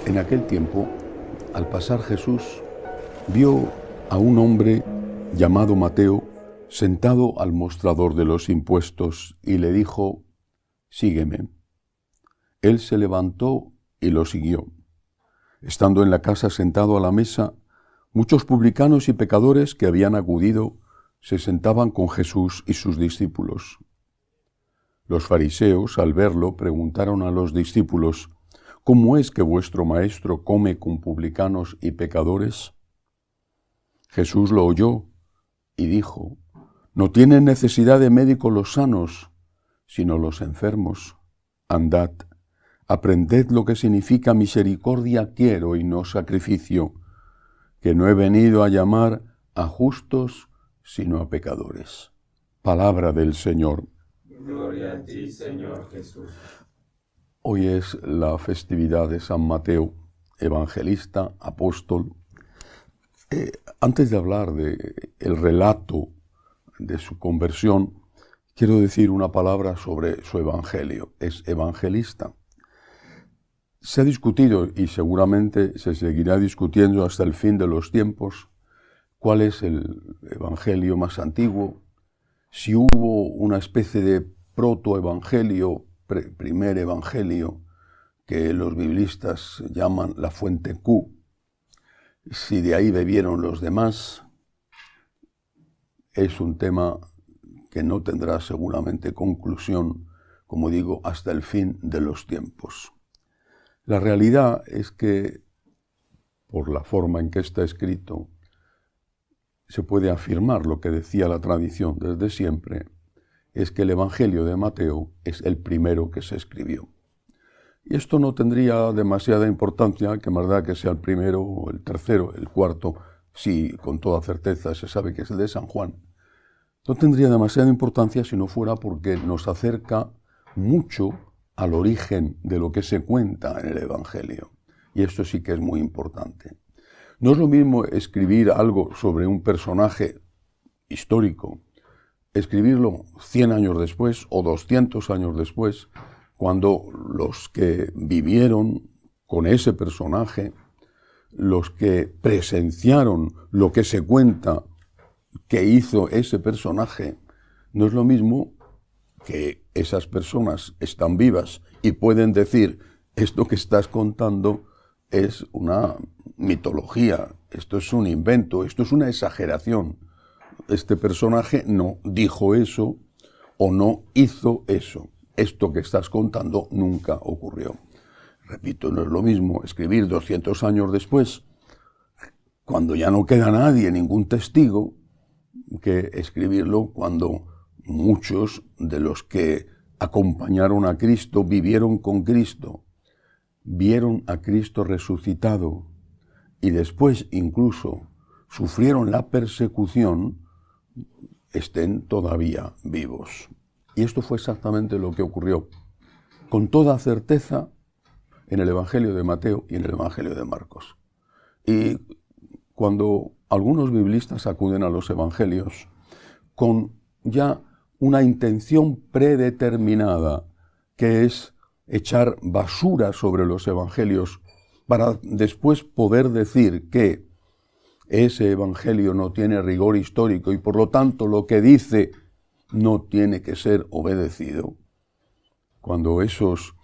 En aquel tiempo, al pasar Jesús, vio a un hombre llamado Mateo sentado al mostrador de los impuestos y le dijo: «Sígueme». Él se levantó y lo siguió. Estando en la casa sentado a la mesa, muchos publicanos y pecadores que habían acudido se sentaban con Jesús y sus discípulos. Los fariseos, al verlo, preguntaron a los discípulos: «¿Cómo es que vuestro maestro come con publicanos y pecadores?». Jesús lo oyó y dijo: «No tienen necesidad de médico los sanos, sino los enfermos. Andad, aprended lo que significa misericordia quiero y no sacrificio, que no he venido a llamar a justos, sino a pecadores». Palabra del Señor. Gloria a ti, Señor Jesús. Hoy es la festividad de San Mateo, evangelista, apóstol. Antes de hablar del relato de su conversión, quiero decir una palabra sobre su evangelio. Es evangelista. Se ha discutido, y seguramente se seguirá discutiendo hasta el fin de los tiempos, cuál es el evangelio más antiguo, si hubo una especie de protoevangelio, primer evangelio, que los biblistas llaman la fuente Q, si de ahí bebieron los demás. Es un tema que no tendrá seguramente conclusión, como digo, hasta el fin de los tiempos. La realidad es que, por la forma en que está escrito, se puede afirmar lo que decía la tradición desde siempre, es que el Evangelio de Mateo es el primero que se escribió. Y esto no tendría demasiada importancia, que más da que sea el primero o el tercero, el cuarto, sí, con toda certeza se sabe que es el de San Juan. No tendría demasiada importancia si no fuera porque nos acerca mucho al origen de lo que se cuenta en el Evangelio. Y esto sí que es muy importante. No es lo mismo escribir algo sobre un personaje histórico, escribirlo 100 años después o 200 años después, cuando los que vivieron con ese personaje, los que presenciaron lo que se cuenta que hizo ese personaje, no es lo mismo que esas personas están vivas y pueden decir: esto que estás contando es una mitología, esto es un invento, esto es una exageración. Este personaje no dijo eso o no hizo eso. Esto que estás contando nunca ocurrió. Repito, no es lo mismo escribir 200 años después, cuando ya no queda nadie, ningún testigo, que escribirlo cuando muchos de los que acompañaron a Cristo, vivieron con Cristo, vieron a Cristo resucitado y después incluso sufrieron la persecución, estén todavía vivos. Y esto fue exactamente lo que ocurrió, con toda certeza, en el Evangelio de Mateo y en el Evangelio de Marcos. Y cuando algunos biblistas acuden a los Evangelios con ya una intención predeterminada, que es echar basura sobre los Evangelios para después poder decir que ese Evangelio no tiene rigor histórico y por lo tanto lo que dice no tiene que ser obedecido. Cuando esos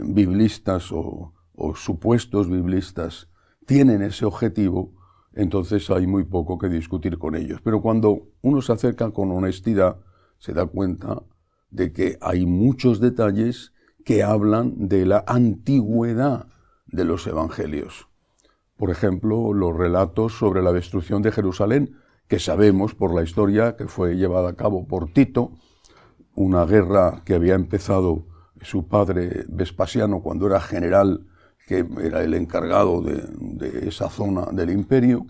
biblistas o supuestos biblistas tienen ese objetivo, entonces hay muy poco que discutir con ellos. Pero cuando uno se acerca con honestidad, se da cuenta de que hay muchos detalles que hablan de la antigüedad de los evangelios. Por ejemplo, los relatos sobre la destrucción de Jerusalén, que sabemos por la historia que fue llevada a cabo por Tito, una guerra que había empezado su padre Vespasiano cuando era general, que era el encargado de esa zona del imperio,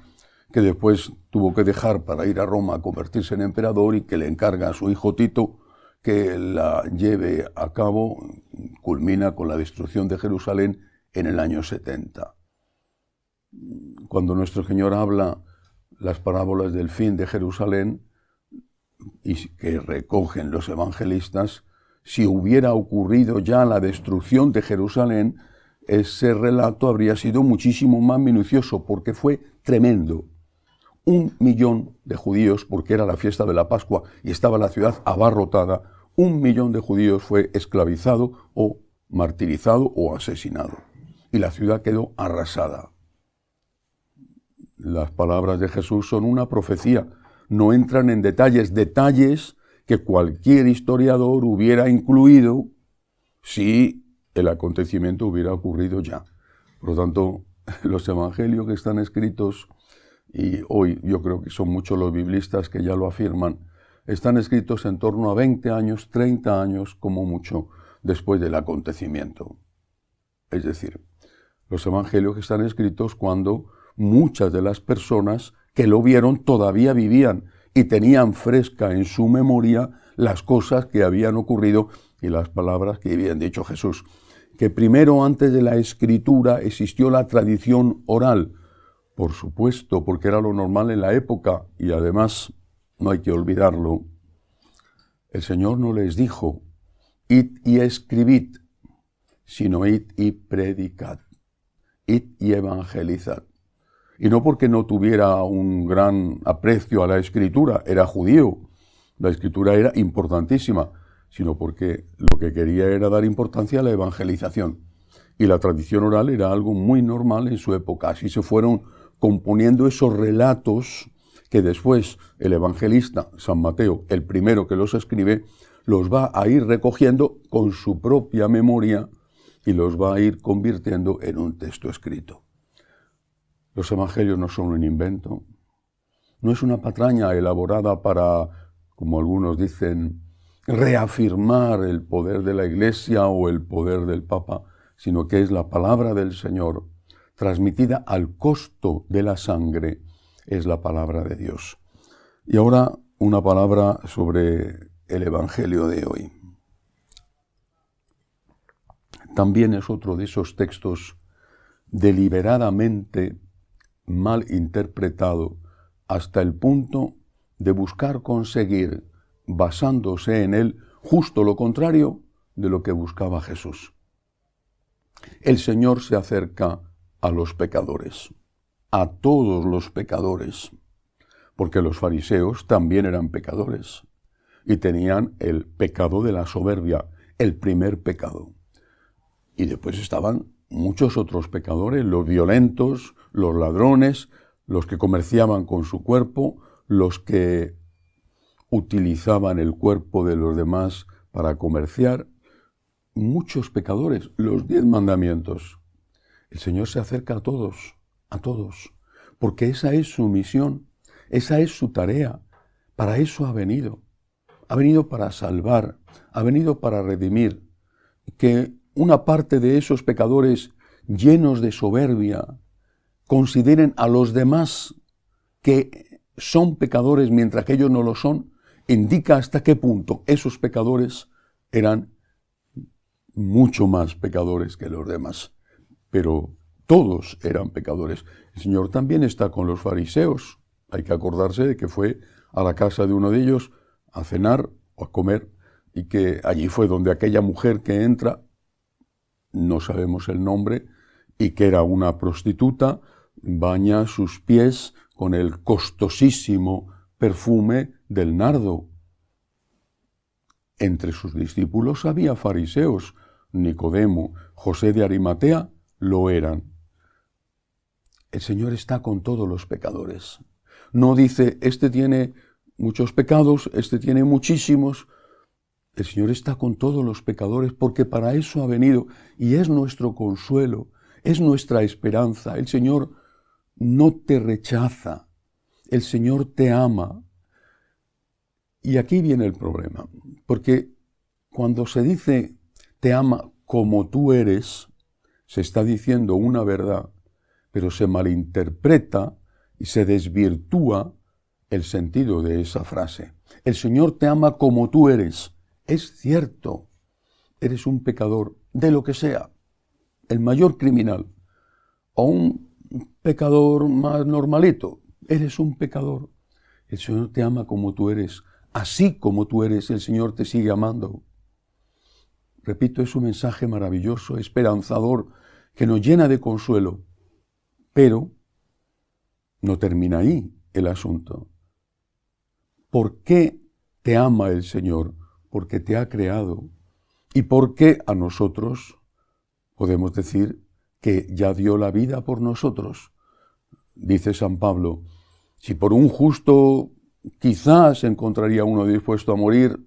que después tuvo que dejar para ir a Roma a convertirse en emperador y que le encarga a su hijo Tito que la lleve a cabo. Culmina con la destrucción de Jerusalén en el año 70. Cuando nuestro Señor habla las parábolas del fin de Jerusalén, y que recogen los evangelistas, si hubiera ocurrido ya la destrucción de Jerusalén, ese relato habría sido muchísimo más minucioso, porque fue tremendo. 1 millón de judíos, porque era la fiesta de la Pascua y estaba la ciudad abarrotada, 1 millón de judíos fue esclavizado o martirizado o asesinado. Y la ciudad quedó arrasada. Las palabras de Jesús son una profecía, no entran en detalles que cualquier historiador hubiera incluido si el acontecimiento hubiera ocurrido ya. Por lo tanto, los evangelios que están escritos, y hoy yo creo que son muchos los biblistas que ya lo afirman, están escritos en torno a 20 años, 30 años como mucho después del acontecimiento. Es decir, los evangelios que están escritos cuando muchas de las personas que lo vieron todavía vivían y tenían fresca en su memoria las cosas que habían ocurrido y las palabras que habían dicho Jesús. Que primero, antes de la escritura, existió la tradición oral, por supuesto, porque era lo normal en la época, y además, no hay que olvidarlo, el Señor no les dijo, id y escribid, sino id y predicad, id y evangelizad. Y no porque no tuviera un gran aprecio a la escritura, era judío, la escritura era importantísima, sino porque lo que quería era dar importancia a la evangelización. Y la tradición oral era algo muy normal en su época. Así se fueron componiendo esos relatos que después el evangelista, San Mateo, el primero que los escribe, los va a ir recogiendo con su propia memoria y los va a ir convirtiendo en un texto escrito. Los evangelios no son un invento, no es una patraña elaborada para, como algunos dicen, reafirmar el poder de la Iglesia o el poder del Papa, sino que es la palabra del Señor, transmitida al costo de la sangre, es la palabra de Dios. Y ahora una palabra sobre el Evangelio de hoy. También es otro de esos textos deliberadamente mal interpretado hasta el punto de buscar conseguir, basándose en él, justo lo contrario de lo que buscaba Jesús. El Señor se acerca a los pecadores, a todos los pecadores, porque los fariseos también eran pecadores y tenían el pecado de la soberbia, el primer pecado. Y después estaban muchos otros pecadores, los violentos, los ladrones, los que comerciaban con su cuerpo, los que utilizaban el cuerpo de los demás para comerciar. Muchos pecadores, los 10 mandamientos. El Señor se acerca a todos, porque esa es su misión, esa es su tarea, para eso ha venido para salvar, ha venido para redimir, que una parte de esos pecadores llenos de soberbia consideren a los demás que son pecadores mientras que ellos no lo son, indica hasta qué punto esos pecadores eran mucho más pecadores que los demás. Pero todos eran pecadores. El Señor también está con los fariseos. Hay que acordarse de que fue a la casa de uno de ellos a cenar o a comer, y que allí fue donde aquella mujer que entra, no sabemos el nombre, y que era una prostituta, baña sus pies con el costosísimo perfume del nardo. Entre sus discípulos había fariseos, Nicodemo, José de Arimatea, lo eran. El Señor está con todos los pecadores. No dice, este tiene muchos pecados, este tiene muchísimos. El Señor está con todos los pecadores porque para eso ha venido y es nuestro consuelo, es nuestra esperanza. El Señor no te rechaza, el Señor te ama. Y aquí viene el problema, porque cuando se dice te ama como tú eres, se está diciendo una verdad, pero se malinterpreta y se desvirtúa el sentido de esa frase. El Señor te ama como tú eres. Es cierto, eres un pecador de lo que sea, el mayor criminal, o un pecador más normalito, eres un pecador. El Señor te ama como tú eres, así como tú eres, el Señor te sigue amando. Repito, es un mensaje maravilloso, esperanzador, que nos llena de consuelo. Pero no termina ahí el asunto. ¿Por qué te ama el Señor? Porque te ha creado. ¿Y por qué a nosotros podemos decir que ya dio la vida por nosotros? Dice San Pablo, si por un justo quizás encontraría uno dispuesto a morir,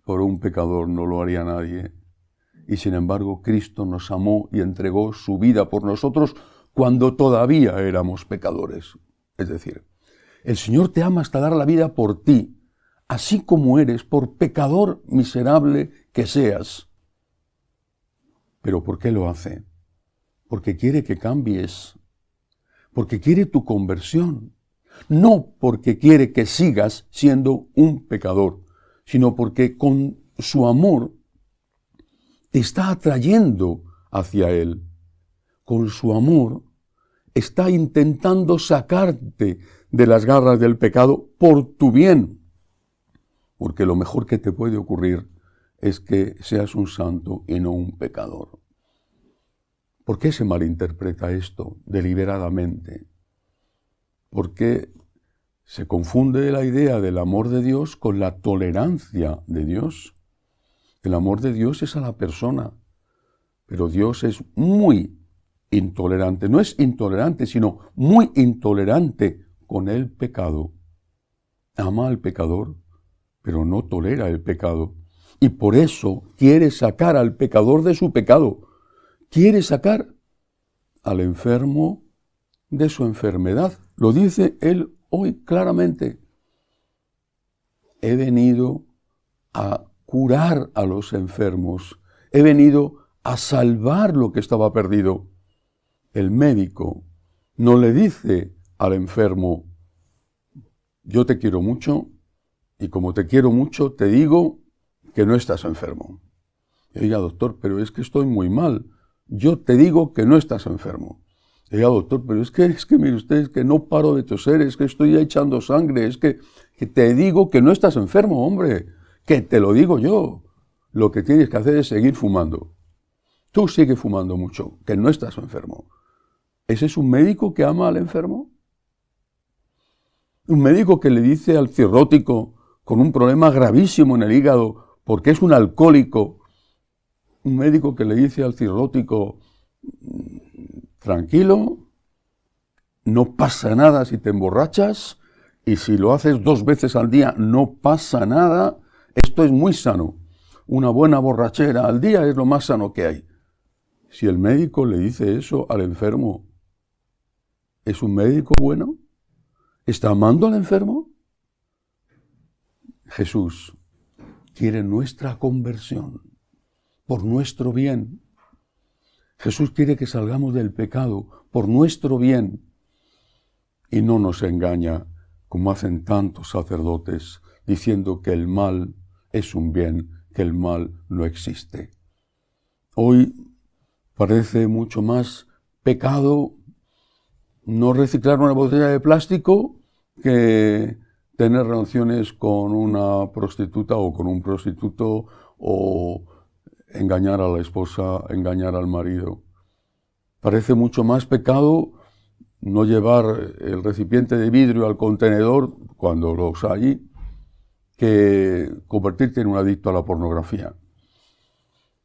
por un pecador no lo haría nadie. Y sin embargo, Cristo nos amó y entregó su vida por nosotros cuando todavía éramos pecadores. Es decir, el Señor te ama hasta dar la vida por ti, así como eres, por pecador miserable que seas. ¿Pero por qué lo hace? Porque quiere que cambies, porque quiere tu conversión, no porque quiere que sigas siendo un pecador, sino porque con su amor te está atrayendo hacia Él. Con su amor está intentando sacarte de las garras del pecado por tu bien. Porque lo mejor que te puede ocurrir es que seas un santo y no un pecador. ¿Por qué se malinterpreta esto deliberadamente? Porque se confunde la idea del amor de Dios con la tolerancia de Dios. El amor de Dios es a la persona, pero Dios es muy intolerante. No es intolerante, sino muy intolerante con el pecado. Ama al pecador, pero no tolera el pecado. Y por eso quiere sacar al pecador de su pecado. Quiere sacar al enfermo de su enfermedad. Lo dice él hoy claramente. He venido a curar a los enfermos. He venido a salvar lo que estaba perdido. El médico no le dice al enfermo, yo te quiero mucho y como te quiero mucho te digo que no estás enfermo. Oiga, doctor, pero es que estoy muy mal. Yo te digo que no estás enfermo. Oiga, doctor, pero es que mire usted, es que no paro de toser, es que estoy echando sangre, es que te digo que no estás enfermo, hombre, que te lo digo yo. Lo que tienes que hacer es seguir fumando. Tú sigue fumando mucho, que no estás enfermo. ¿Ese es un médico que ama al enfermo? Un médico que le dice al cirrótico con un problema gravísimo en el hígado porque es un alcohólico, un médico que le dice al cirrótico, tranquilo, no pasa nada si te emborrachas y si lo haces 2 veces al día no pasa nada, esto es muy sano. Una buena borrachera al día es lo más sano que hay. Si el médico le dice eso al enfermo, ¿es un médico bueno? ¿Está amando al enfermo? Jesús quiere nuestra conversión por nuestro bien. Jesús quiere que salgamos del pecado por nuestro bien y no nos engaña como hacen tantos sacerdotes diciendo que el mal es un bien, que el mal no existe. Hoy parece mucho más pecado no reciclar una botella de plástico que tener relaciones con una prostituta o con un prostituto o engañar a la esposa, engañar al marido. Parece mucho más pecado no llevar el recipiente de vidrio al contenedor cuando los hay que convertirte en un adicto a la pornografía.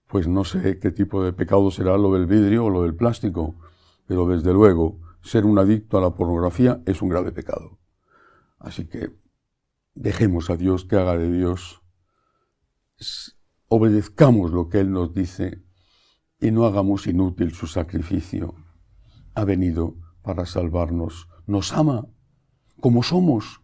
Pues no sé qué tipo de pecado será lo del vidrio o lo del plástico, pero desde luego ser un adicto a la pornografía es un grave pecado. Así que dejemos a Dios que haga de Dios, obedezcamos lo que Él nos dice y no hagamos inútil su sacrificio. Ha venido para salvarnos. Nos ama como somos,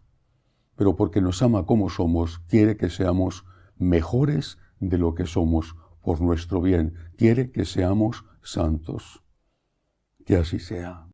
pero porque nos ama como somos, quiere que seamos mejores de lo que somos por nuestro bien. Quiere que seamos santos. Que así sea.